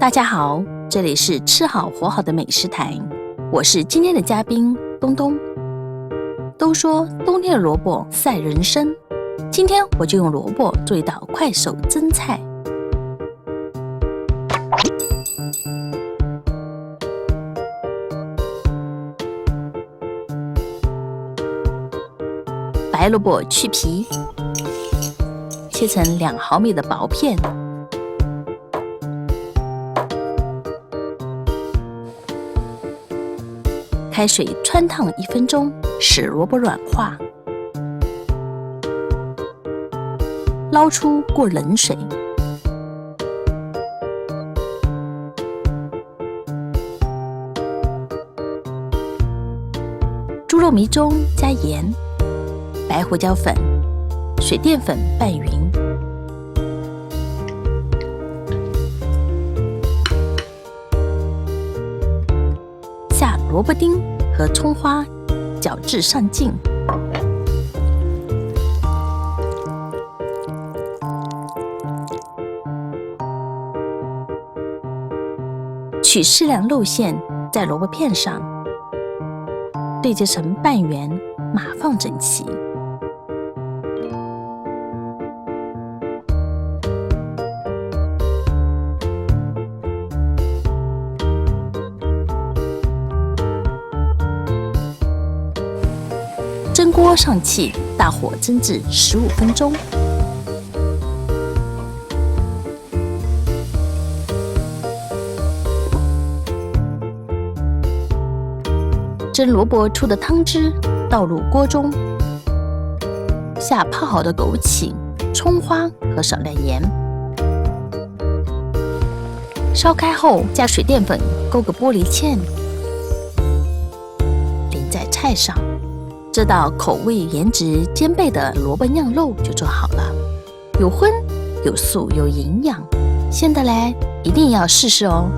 大家好，这里是吃好活好的美食台，我是今天的嘉宾东东。都说冬天的萝卜赛人参，今天我就用萝卜做一道快手蒸菜。白萝卜去皮，切成2毫米的薄片。开水汆烫1分钟，使萝卜软化。捞出过冷水。猪肉糜中加盐、白胡椒粉、水淀粉拌匀。下萝卜丁和葱花，搅至上劲。取适量肉馅在萝卜片上，对折成半圆，码放整齐。蒸锅上气，大火蒸至15分钟。蒸萝卜出的汤汁倒入锅中，下泡好的枸杞、葱花和少量盐。烧开后加水淀粉勾个玻璃芡，淋在菜上。这道口味颜值兼备的萝卜酿肉就做好了，有荤有素有营养，现在来一定要试试哦。